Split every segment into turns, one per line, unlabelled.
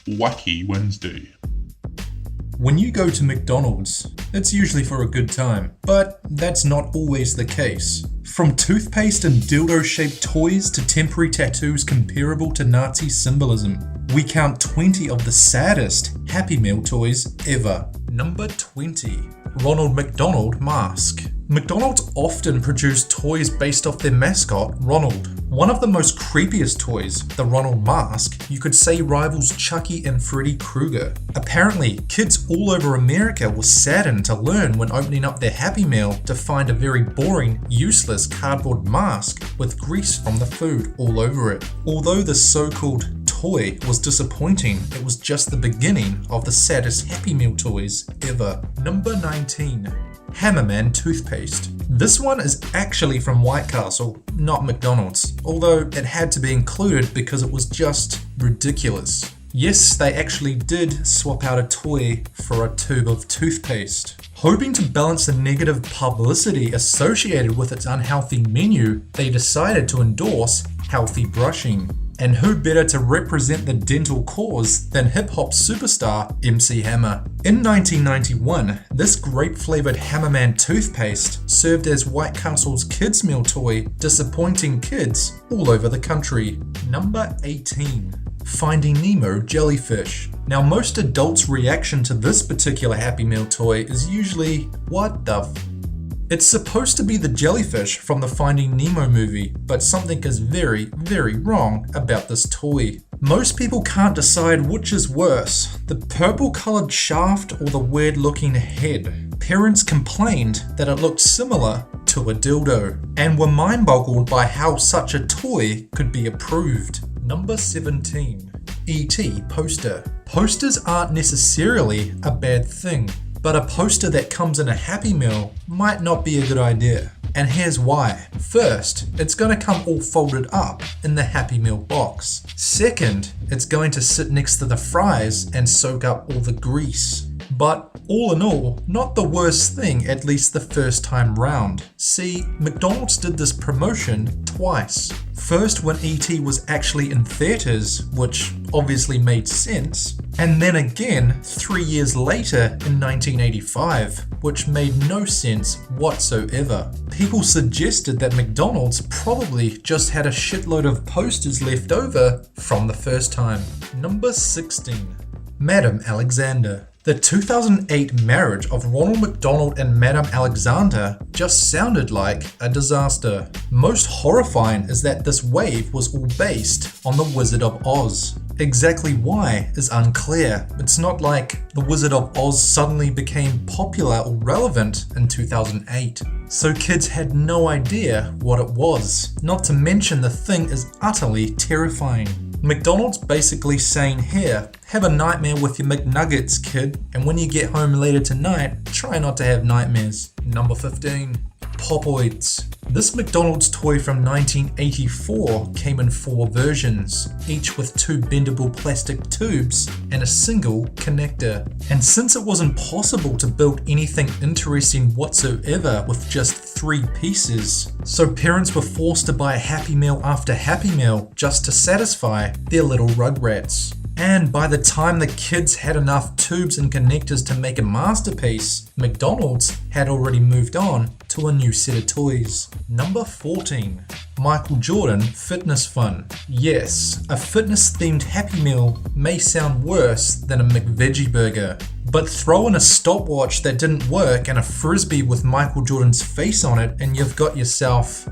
Wacky Wednesday.
When you go to McDonald's, it's usually for a good time, but that's not always the case. From toothpaste and dildo-shaped toys to temporary tattoos comparable to Nazi symbolism, we count 20 of the saddest Happy Meal toys ever. Number 20. Ronald McDonald Mask. McDonald's often produce toys based off their mascot, Ronald. One of the most creepiest toys, the Ronald Mask, you could say rivals Chucky and Freddy Krueger. Apparently, kids all over America were saddened to learn when opening up their Happy Meal to find a very boring, useless cardboard mask with grease from the food all over it. Although the so-called toy was disappointing, it was just the beginning of the saddest Happy Meal toys ever. Number 19. HAMMERMAN toothpaste. This one is actually from White Castle, not McDonald's, although it had to be included because it was just ridiculous. Yes, they actually did swap out a toy for a tube of toothpaste. Hoping to balance the negative publicity associated with its unhealthy menu, they decided to endorse healthy brushing. And who better to represent the dental cause than hip-hop superstar MC Hammer? In 1991, this grape-flavored HAMMERMAN toothpaste served as White Castle's kids' meal toy, disappointing kids all over the country. Number 18. Finding Nemo Jellyfish. Now, most adults' reaction to this particular Happy Meal toy is usually, what the f***? It's supposed to be the jellyfish from the Finding Nemo movie, but something is very, very wrong about this toy. Most people can't decide which is worse, the purple-colored shaft or the weird-looking head. Parents complained that it looked similar to a dildo, and were mind-boggled by how such a toy could be approved. Number 17. E.T. poster. Posters aren't necessarily a bad thing, but a poster that comes in a Happy Meal might not be a good idea. And here's why. First, it's going to come all folded up in the Happy Meal box. Second, it's going to sit next to the fries and soak up all the grease. But all in all, not the worst thing, at least the first time round. See, McDonald's did this promotion twice. First when E.T. was actually in theaters, which obviously made sense, and then again 3 years later in 1985, which made no sense whatsoever. People suggested that McDonald's probably just had a shitload of posters left over from the first time. Number 16. Madam Alexander. The 2008 marriage of Ronald McDonald and Madame Alexander just sounded like a disaster. Most horrifying is that this wave was all based on The Wizard of Oz. Exactly why is unclear. It's not like The Wizard of Oz suddenly became popular or relevant in 2008. So kids had no idea what it was. Not to mention the thing is utterly terrifying. McDonald's basically saying, here, have a nightmare with your McNuggets, kid, and when you get home later tonight, try not to have nightmares. Number 15. POPOIDS. This McDonald's toy from 1984 came in 4 versions, each with 2 bendable plastic tubes and a single connector. And since it wasn't possible to build anything interesting whatsoever with just 3 pieces, so parents were forced to buy Happy Meal after Happy Meal just to satisfy their little rugrats. And by the time the kids had enough tubes and connectors to make a masterpiece, McDonald's had already moved on to a new set of toys. Number 14. Michael Jordan Fitness Fun. Yes, a fitness-themed Happy Meal may sound worse than a McVeggie burger, but throw in a stopwatch that didn't work and a frisbee with Michael Jordan's face on it and you've got yourself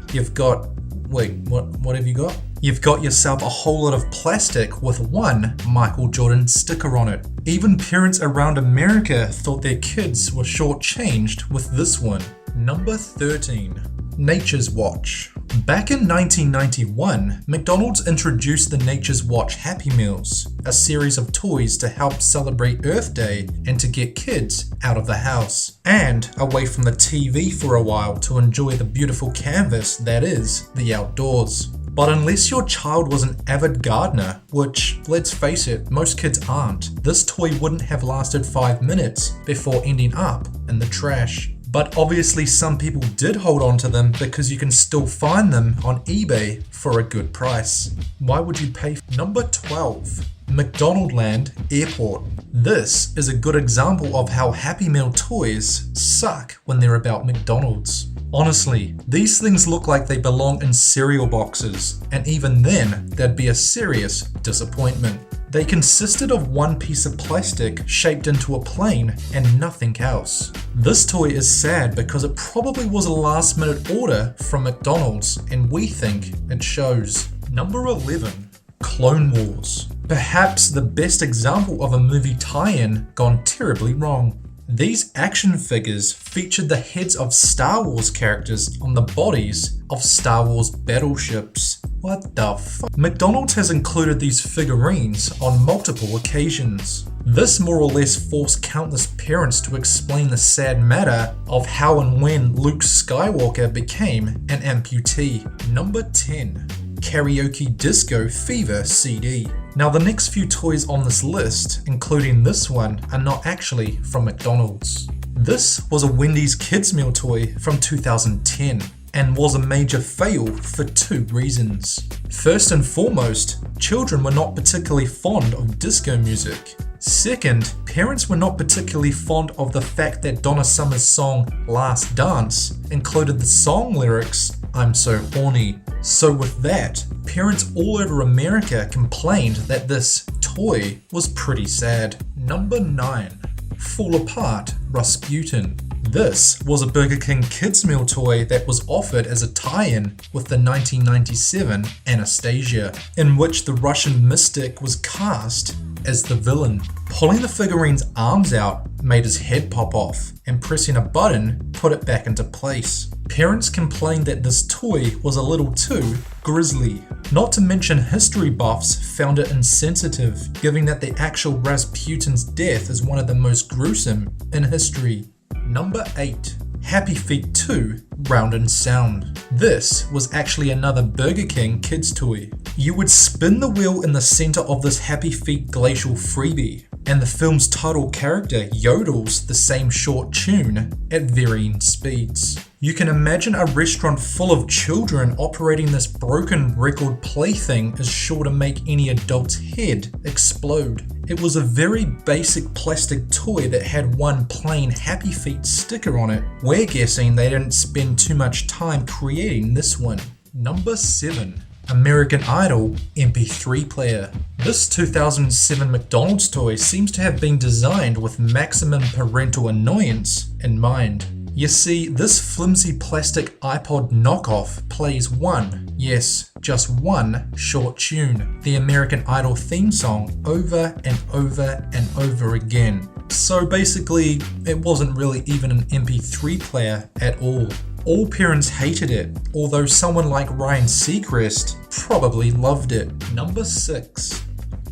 a whole lot of plastic with one Michael Jordan sticker on it. Even parents around America thought their kids were shortchanged with this one. Number 13. Nature's Watch. Back in 1991, McDonald's introduced the Nature's Watch Happy Meals, a series of toys to help celebrate Earth Day and to get kids out of the house and away from the TV for a while to enjoy the beautiful canvas that is the outdoors. But unless your child was an avid gardener, which, let's face it, most kids aren't, this toy wouldn't have lasted 5 minutes before ending up in the trash. But obviously some people did hold on to them because you can still find them on eBay for a good price. Why would you pay? Number 12. MCDONALDLAND Airport. This is a good example of how Happy Meal toys suck when they're about McDonald's. Honestly, these things look like they belong in cereal boxes, and even then, they'd be a serious disappointment. They consisted of one piece of plastic shaped into a plane and nothing else. This toy is sad because it probably was a last minute order from McDonald's, and we think it shows. Number 11. Clone Wars. Perhaps the best example of a movie tie-in gone terribly wrong. These action figures featured the heads of Star Wars characters on the bodies of Star Wars battleships. What the fuck? McDonald's has included these figurines on multiple occasions. This more or less forced countless parents to explain the sad matter of how and when Luke Skywalker became an amputee. Number 10. Karaoke Disco Fever CD. Now the next few toys on this list, including this one, are not actually from McDonald's. This was a Wendy's kids meal toy from 2010 and was a major fail for two reasons. First and foremost, children were not particularly fond of disco music. Second, parents were not particularly fond of the fact that Donna Summer's song Last Dance included the song lyrics, "I'm so horny." So with that, parents all over America complained that this toy was pretty sad. Number 9. Fall Apart Rasputin. This was a Burger King kids meal toy that was offered as a tie-in with the 1997 Anastasia, in which the Russian mystic was cast as the villain. Pulling the figurine's arms out made his head pop off, and pressing a button put it back into place. Parents complained that this toy was a little too grisly. Not to mention history buffs found it insensitive, given that the actual Rasputin's death is one of the most gruesome in history. Number 8. Happy Feet 2 Round and Sound. This was actually another Burger King kids toy. You would spin the wheel in the center of this Happy Feet glacial freebie, and the film's title character yodels the same short tune at varying speeds. You can imagine a restaurant full of children operating this broken record plaything is sure to make any adult's head explode. It was a very basic plastic toy that had one plain Happy Feet sticker on it. We're guessing they didn't spend too much time creating this one. Number 7. American Idol MP3 player. This 2007 McDonald's toy seems to have been designed with maximum parental annoyance in mind. You see, this flimsy plastic iPod knockoff plays one, yes, just one short tune, the American Idol theme song, over and over and over again. So basically, it wasn't really even an MP3 player at all. All parents hated it, although someone like Ryan Seacrest probably loved it. Number 6.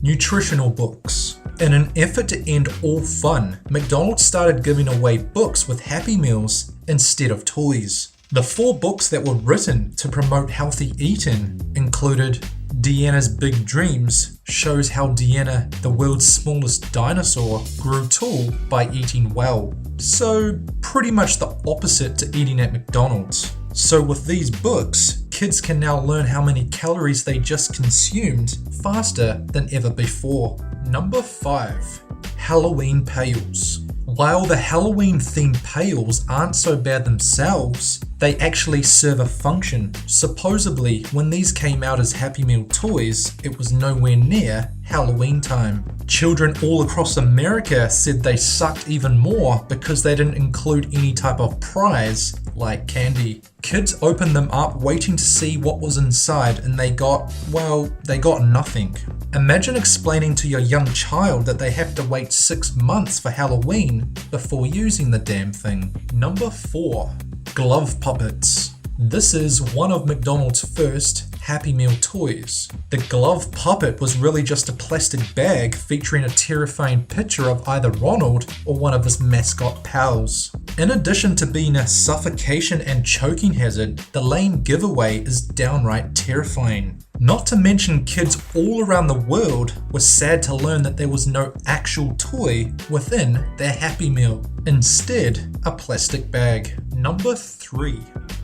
Nutritional books. In an effort to end all fun, McDonald's started giving away books with Happy Meals instead of toys. The 4 books that were written to promote healthy eating included Deanna's Big Dreams, shows how Deanna, the world's smallest dinosaur, grew tall by eating well. So pretty much the opposite to eating at McDonald's. So with these books, kids can now learn how many calories they just consumed faster than ever before. Number 5. Halloween pails. While the Halloween themed pails aren't so bad themselves, they actually serve a function. Supposedly, when these came out as Happy Meal toys, it was nowhere near Halloween time. Children all across America said they sucked even more because they didn't include any type of prize like candy. Kids opened them up waiting to see what was inside, and they got nothing. Imagine explaining to your young child that they have to wait 6 months for Halloween before using the damn thing. Number 4. Glove puppets. This is one of McDonald's first Happy Meal toys. The glove puppet was really just a plastic bag featuring a terrifying picture of either Ronald or one of his mascot pals. In addition to being a suffocation and choking hazard, the lame giveaway is downright terrifying. Not to mention, kids all around the world were sad to learn that there was no actual toy within their Happy Meal. Instead, a plastic bag. Number 3.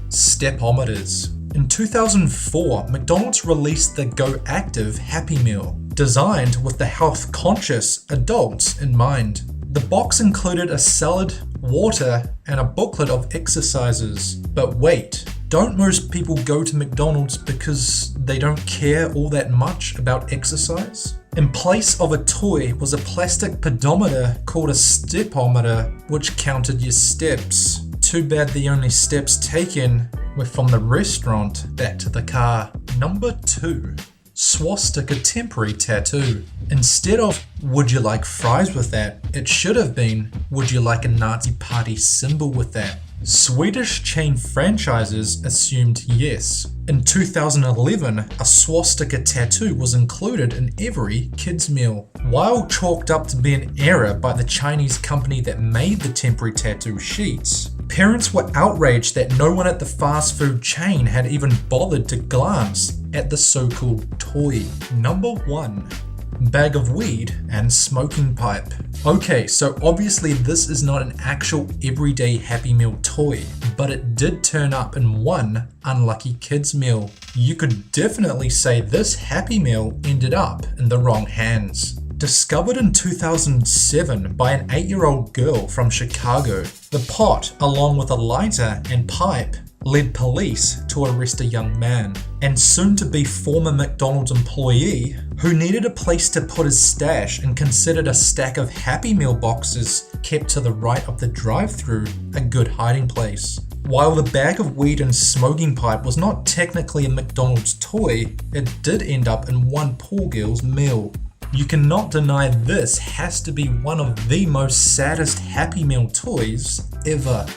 Stepometers. In 2004, McDonald's released the Go Active Happy Meal. designed with the health-conscious adults in mind. The box included a salad, water, and a booklet of exercises. But wait, don't most people go to McDonald's because they don't care all that much about exercise? In place of a toy was a plastic pedometer called a stepometer, which counted your steps. Too bad the only steps taken were from the restaurant back to the car. Number 2. Swastika temporary tattoo. Instead of, would you like fries with that, it should have been, would you like a Nazi party symbol with that? Swedish chain franchises assumed yes. In 2011, a swastika tattoo was included in every kids' meal. While chalked up to be an error by the Chinese company that made the temporary tattoo sheets, parents were outraged that no one at the fast food chain had even bothered to glance at the so-called toy. Number 1. Bag of weed and smoking pipe. Okay, so obviously this is not an actual everyday Happy Meal toy, but it did turn up in one unlucky kids meal. You could definitely say this Happy Meal ended up in the wrong hands. Discovered in 2007 by an 8-year-old girl from Chicago, the pot, along with a lighter and pipe, led police to arrest a young man and soon-to-be former McDonald's employee who needed a place to put his stash and considered a stack of Happy Meal boxes kept to the right of the drive-thru a good hiding place. While the bag of weed and smoking pipe was not technically a McDonald's toy, it did end up in one poor girl's meal. You cannot deny this has to be one of the most saddest Happy Meal toys ever.